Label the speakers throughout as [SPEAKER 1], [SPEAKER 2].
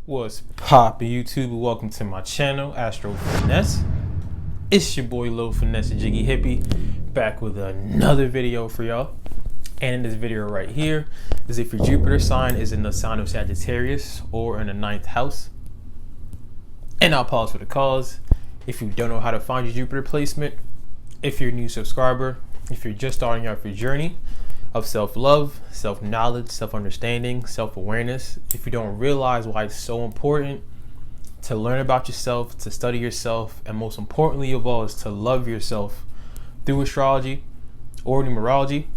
[SPEAKER 1] What's poppin' YouTube? Welcome to my channel, Astro Finesse. It's your boy Lil Finesse Jiggy Hippie, back with another video for y'all. And in this video right here is if your Jupiter sign is in the sign of Sagittarius or in the 9th house. And I'll pause for the cause. If you don't know how to find your Jupiter placement, if you're a new subscriber, if you're just starting out your journey of self-love, self-knowledge, self-understanding, self-awareness, if you don't realize why it's so important to learn about yourself, to study yourself, and most importantly of all is to love yourself through astrology or numerology,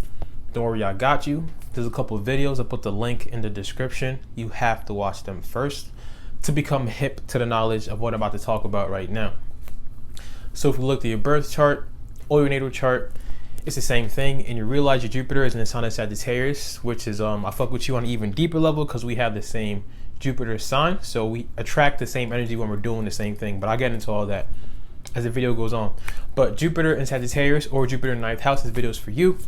[SPEAKER 1] don't worry, I got you. There's a couple of videos. I put the link in the description. You have to watch them first to become hip to the knowledge of what I'm about to talk about right now. So if you look at your birth chart or your natal chart, it's the same thing, and you realize your Jupiter is in the sign of Sagittarius, which is I fuck with you on an even deeper level because we have the same Jupiter sign, so we attract the same energy when we're doing the same thing. But I'll get into all that as the video goes on. But Jupiter in Sagittarius or Jupiter in 9th house, this video is for you.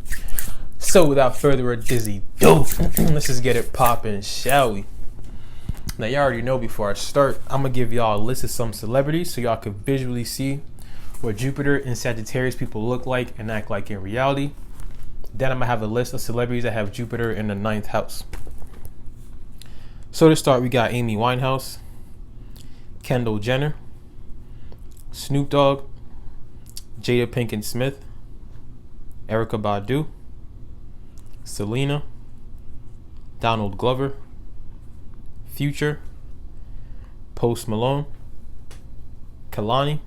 [SPEAKER 1] So without further ado, let's just get it popping, shall we? Now you already know, before I start, I'm gonna give y'all a list of some celebrities so y'all can visually see what Jupiter and Sagittarius people look like and act like in reality. Then I'm gonna have a list of celebrities that have Jupiter in the 9th house. So to start, we got Amy Winehouse, Kendall Jenner, Snoop Dogg, Jada Pinkett Smith, Erykah Badu, Selena, Donald Glover, Future, Post Malone, Kalani,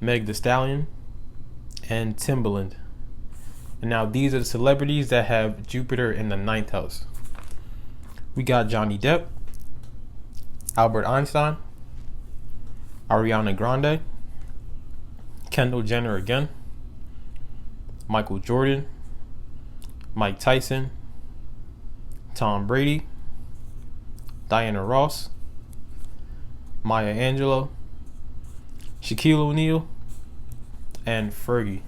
[SPEAKER 1] Meg Thee Stallion, and Timbaland. And now these are the celebrities that have Jupiter in the 9th house. We got Johnny Depp, Albert Einstein, Ariana Grande, Kendall Jenner again, Michael Jordan, Mike Tyson, Tom Brady, Diana Ross, Maya Angelou, Shaquille O'Neal, and Fergie.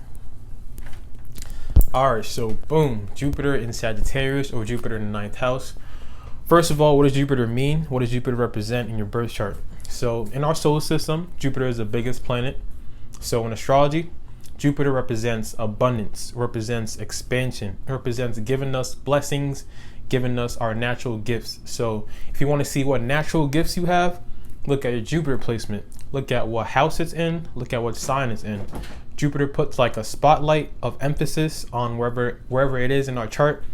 [SPEAKER 1] Alright, so boom, Jupiter in Sagittarius or Jupiter in the 9th house. First of all, what does Jupiter mean? What does Jupiter represent in your birth chart? So in our solar system, Jupiter is the biggest planet. So in astrology, Jupiter represents abundance, represents expansion, represents giving us blessings, giving us our natural gifts. So if you want to see what natural gifts you have, look at your Jupiter placement. Look at what house it's in. Look at what sign it's in. Jupiter puts like a spotlight of emphasis on wherever it is in our chart,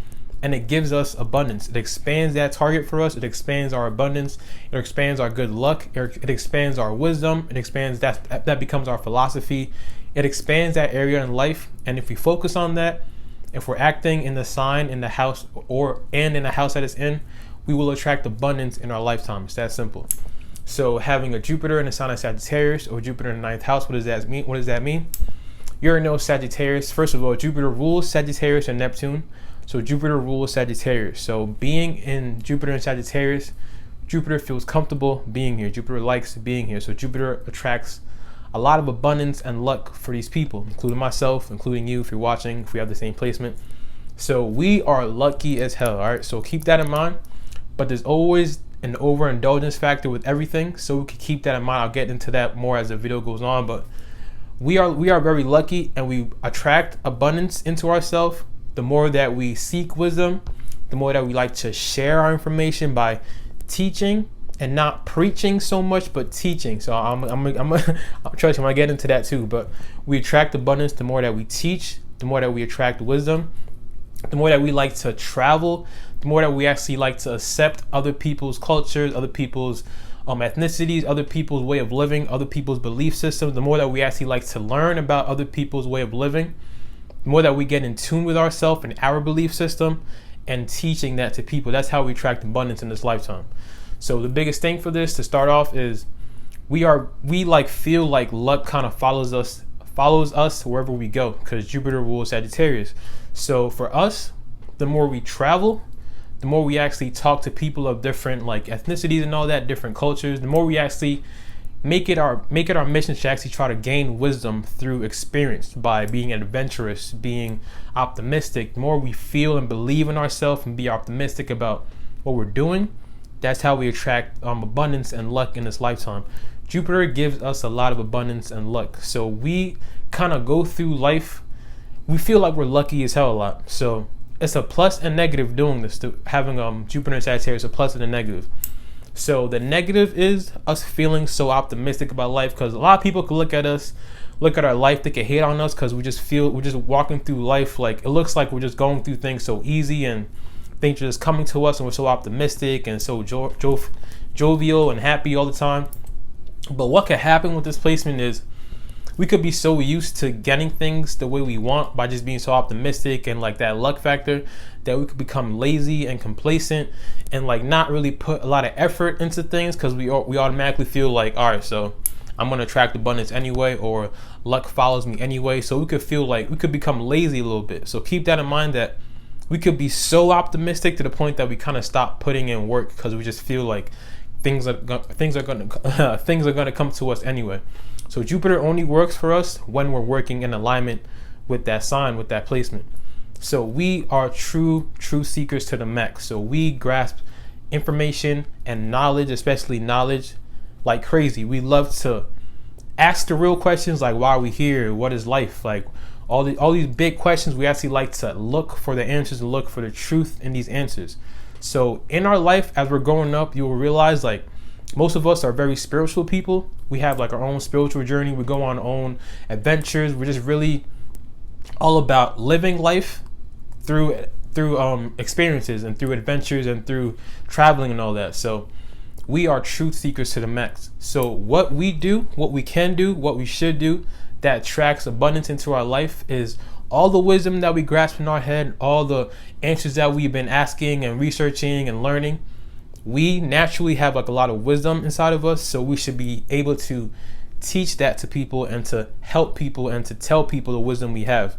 [SPEAKER 1] and it gives us abundance. It expands that target for us. It expands our abundance. It expands our good luck. It expands our wisdom. It expands that becomes our philosophy. It expands that area in life, and if we focus on that, if we're acting in the sign, in the house, and in the house that it's in, we will attract abundance in our lifetime. It's that simple. So having a Jupiter in the sign of Sagittarius or Jupiter in the 9th house, what does that mean? What does that mean? You already know Sagittarius. First of all, Jupiter rules Sagittarius and Neptune. So Jupiter rules Sagittarius. So being in Jupiter and Sagittarius, Jupiter feels comfortable being here. Jupiter likes being here. So Jupiter attracts a lot of abundance and luck for these people, including myself, including you if you're watching, if we have the same placement. So we are lucky as hell, all right? So keep that in mind. But there's always an overindulgence factor with everything, so we can keep that in mind. I'll get into that more as the video goes on, but we are very lucky, and we attract abundance into ourselves the more that we seek wisdom, the more that we like to share our information by teaching and not preaching so much, but teaching. So I'm trust you, I'm gonna get into that too. But we attract abundance the more that we teach, the more that we attract wisdom, the more that we like to travel, the more that we actually like to accept other people's cultures, other people's ethnicities, other people's way of living, other people's belief systems, the more that we actually like to learn about other people's way of living, the more that we get in tune with ourselves and our belief system and teaching that to people. That's how we attract abundance in this lifetime. So the biggest thing for this to start off is we feel like luck kind of follows us wherever we go, because Jupiter rules Sagittarius. So for us, the more we travel, the more we actually talk to people of different like ethnicities and all that, different cultures, the more we actually make it our mission to actually try to gain wisdom through experience by being adventurous, being optimistic. The more we feel and believe in ourselves and be optimistic about what we're doing, That's how we attract abundance and luck in this lifetime. Jupiter gives us a lot of abundance and luck. So we kind of go through life, we feel like we're lucky as hell a lot. So it's a plus and negative doing this, to having Jupiter in Sagittarius, a plus and a negative. So the negative is us feeling so optimistic about life, because a lot of people can look at us, look at our life, they can hate on us because we just feel we're just walking through life like it looks like we're just going through things so easy, and things are just coming to us, and we're so optimistic and so jovial and happy all the time. But what could happen with this placement is we could be so used to getting things the way we want by just being so optimistic and like that luck factor, that we could become lazy and complacent and like not really put a lot of effort into things, because we automatically feel like, all right, so I'm going to attract abundance anyway, or luck follows me anyway. So we could feel like we could become lazy a little bit. So keep that in mind, that we could be so optimistic to the point that we kind of stop putting in work because we just feel like things are going to come to us anyway. So Jupiter only works for us when we're working in alignment with that sign, with that placement. So we are true seekers to the max. So we grasp information and knowledge, especially knowledge, like crazy. We love to ask the real questions, like why are we here? What is life? Like all these big questions. We actually like to look for the answers and look for the truth in these answers. So in our life, as we're growing up, you will realize like most of us are very spiritual people. We have like our own spiritual journey. We go on our own adventures. We're just really all about living life through experiences and through adventures and through traveling and all that. So we are truth seekers to the max. So what we do, what we can do, what we should do that attracts abundance into our life is all the wisdom that we grasp in our head, all the answers that we've been asking and researching and learning. We naturally have like a lot of wisdom inside of us, so we should be able to teach that to people and to help people and to tell people the wisdom we have.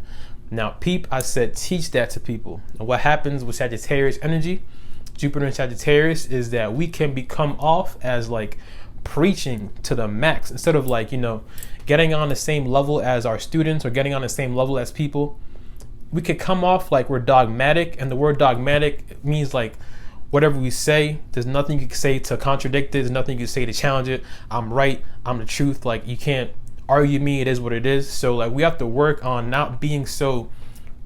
[SPEAKER 1] Now, I said teach that to people. And what happens with Sagittarius energy, Jupiter in Sagittarius, is that we can become off as like preaching to the max instead of like, getting on the same level as our students or getting on the same level as people. We could come off like we're dogmatic, and the word dogmatic means like whatever we say, there's nothing you can say to contradict it. There's nothing you can say to challenge it. I'm right. I'm the truth. Like you can't argue me. It is what it is. So like we have to work on not being so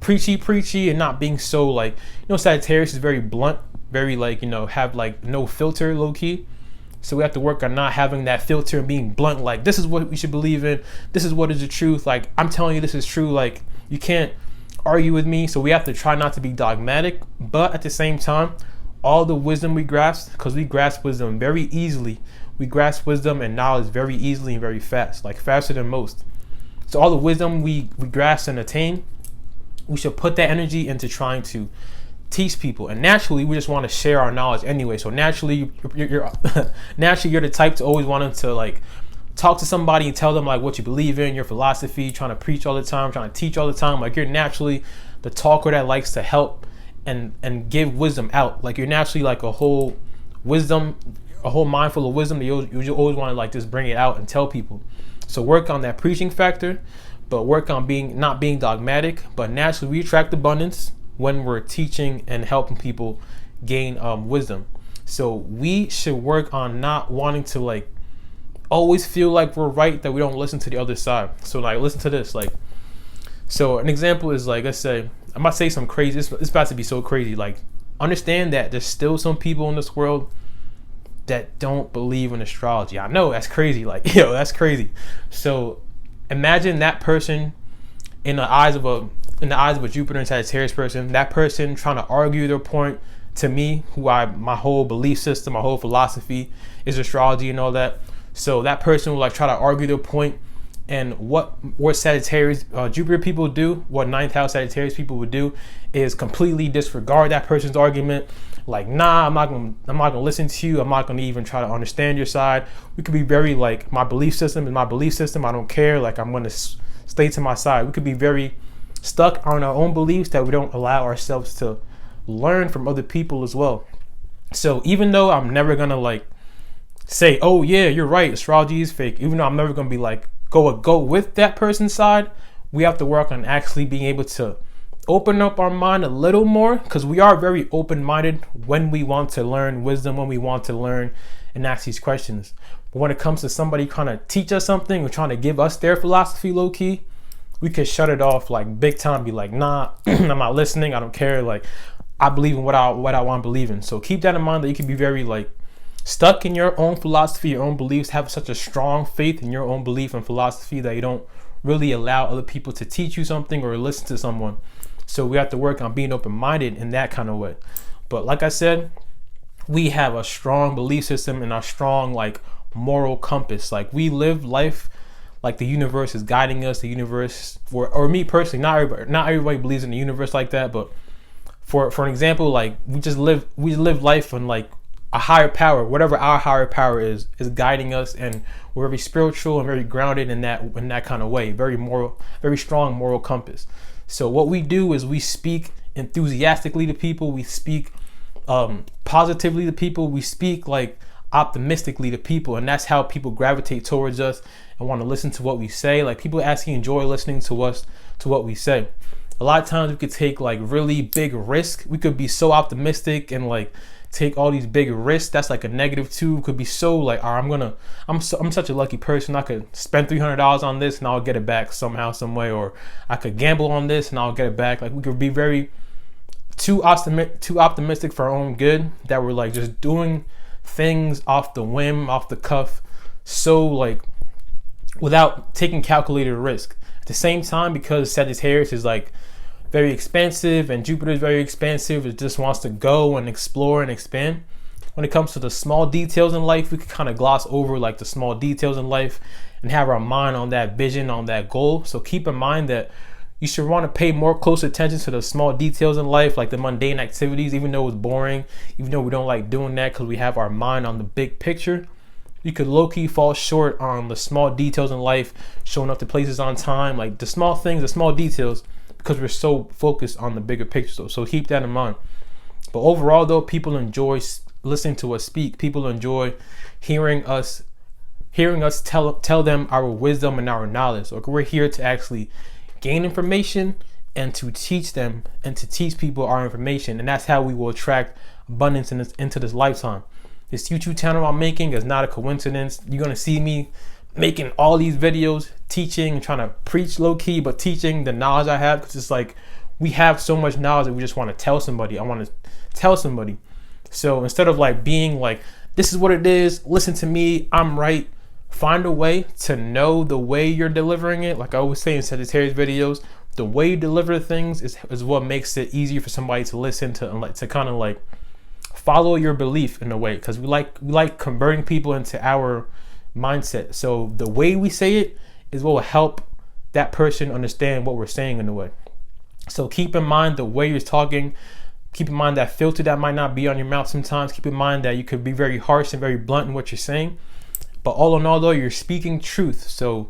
[SPEAKER 1] preachy and not being so like, Sagittarius is very blunt, very like, have like no filter, low key. So we have to work on not having that filter and being blunt. Like this is what we should believe in. This is what is the truth. Like I'm telling you, this is true. Like you can't argue with me. So we have to try not to be dogmatic, but at the same time, all the wisdom we grasp, because we grasp wisdom very easily. We grasp wisdom and knowledge very easily and very fast, like faster than most. So all the wisdom we grasp and attain, we should put that energy into trying to teach people. And naturally, we just want to share our knowledge anyway. So naturally, you're the type to always want to like talk to somebody and tell them like what you believe in, your philosophy, trying to preach all the time, trying to teach all the time. Like you're naturally the talker that likes to help and give wisdom out. Like you're naturally like a whole mind full of wisdom that you always want to like just bring it out and tell people. So work on that preaching factor, but work on not being dogmatic. But naturally we attract abundance when we're teaching and helping people gain wisdom. So we should work on not wanting to like always feel like we're right, that we don't listen to the other side. So like listen to this, like, so an example is like, let's say I'm about to say some crazy, it's about to be so crazy. Like understand that there's still some people in this world that don't believe in astrology. I know that's crazy, like that's crazy. So imagine that person in the eyes of a Jupiter and Sagittarius person, that person trying to argue their point to me, my whole belief system, my whole philosophy is astrology and all that. So that person will like try to argue their point, and what Sagittarius Jupiter people do, what ninth house Sagittarius people would do, is completely disregard that person's argument. Like, nah, I'm not gonna listen to you. I'm not gonna even try to understand your side. We could be very like, my belief system is my belief system. I don't care. Like I'm gonna stay to my side. We could be very stuck on our own beliefs that we don't allow ourselves to learn from other people as well. So even though I'm never gonna like say, oh yeah, you're right, astrology is fake, even though I'm never gonna be like go with that person's side, we have to work on actually being able to open up our mind a little more, because we are very open-minded when we want to learn wisdom, when we want to learn and ask these questions. But when it comes to somebody trying to teach us something or trying to give us their philosophy low-key, we could shut it off like big time, be like, nah, I'm not listening, I don't care, like I believe in what I want to believe in. So keep that in mind, that you can be very like stuck in your own philosophy, your own beliefs, have such a strong faith in your own belief and philosophy that you don't really allow other people to teach you something or listen to someone. So we have to work on being open-minded in that kind of way. But like I said, we have a strong belief system and a strong like moral compass. Like we live life like the universe is guiding us. The universe, or me personally, not everybody believes in the universe like that, but for an example, like we live life on like a higher power, whatever our higher power is guiding us, and we're very spiritual and very grounded in that kind of way. Very moral, very strong moral compass. So what we do is we speak enthusiastically to people. We speak positively to people. We speak like optimistically to people, and that's how people gravitate towards us and want to listen to what we say. Like people actually enjoy listening to us, to what we say. A lot of times we could take like really big risk. We could be so optimistic and like take all these big risks. That's like a negative too. Could be so like, I'm such a lucky person. I could spend $300 on this and I'll get it back somehow, some way, or I could gamble on this and I'll get it back. Like we could be very too optimistic for our own good, that we're like just doing things off the whim, off the cuff, so like without taking calculated risk. At the same time, because Sagittarius is like very expansive and Jupiter is very expansive, it just wants to go and explore and expand. When it comes to the small details in life, we can kind of gloss over like the small details in life and have our mind on that vision, on that goal. So keep in mind that you should want to pay more close attention to the small details in life, like the mundane activities, even though it's boring, even though we don't like doing that, because we have our mind on the big picture. You could low-key fall short on the small details in life, showing up to places on time, like the small things, the small details, because we're so focused on the bigger picture. So keep that in mind. But overall though, people enjoy listening to us speak. People enjoy hearing us tell them our wisdom and our knowledge. Like we're here to actually gain information and to teach them and to teach people our information. And that's how we will attract abundance into this lifetime. This YouTube channel I'm making is not a coincidence. You're going to see me making all these videos, teaching and trying to preach low key, but teaching the knowledge I have, because it's like we have so much knowledge that we just want to tell somebody. I want to tell somebody. So instead of like being like, this is what it is, listen to me, I'm right, find a way to know the way you're delivering it. Like I always say in Sagittarius videos, the way you deliver things is what makes it easier for somebody to listen to, and like to kind of like follow your belief in a way, because we like converting people into our mindset. So the way we say it is what will help that person understand what we're saying in a way. So keep in mind the way you're talking. Keep in mind that filter that might not be on your mouth sometimes. Keep in mind that you could be very harsh and very blunt in what you're saying. But all in all though, you're speaking truth. So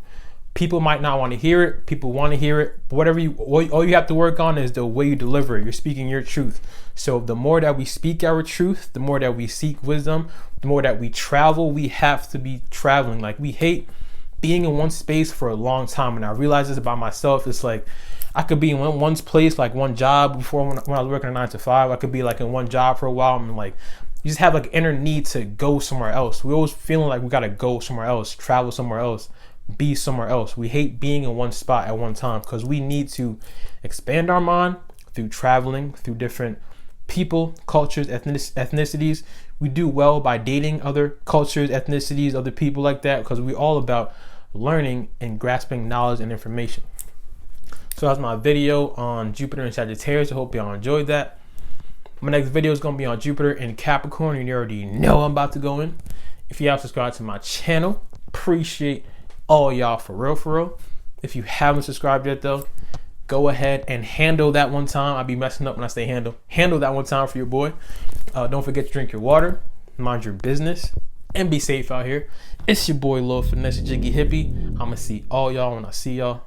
[SPEAKER 1] people might not want to hear it. People want to hear it. But all you have to work on is the way you deliver it. You're speaking your truth. So the more that we speak our truth, the more that we seek wisdom, the more that we travel. We have to be traveling. Like we hate being in one space for a long time. And I realize this about myself. It's like I could be in one place, like one job before when I was working a 9 to 5. I could be like in one job for a while. And like you just have like inner need to go somewhere else. We always feeling like we got to go somewhere else, travel somewhere else, be somewhere else. We hate being in one spot at one time, because we need to expand our mind through traveling, through different people, cultures, ethnicities. We do well by dating other cultures, ethnicities, other people like that, because we're all about learning and grasping knowledge and information. So that's my video on Jupiter and Sagittarius. I hope y'all enjoyed that. My next video is going to be on Jupiter and Capricorn, and you already know I'm about to go in. If you have subscribed to my channel, appreciate all y'all for real. If you haven't subscribed yet though, go ahead and handle that one time. I be messing up when I say handle that one time for your boy. Don't forget to drink your water, mind your business, and be safe out here. It's your boy Lil Finesse Jiggy Hippie. I'ma see all y'all when I see y'all.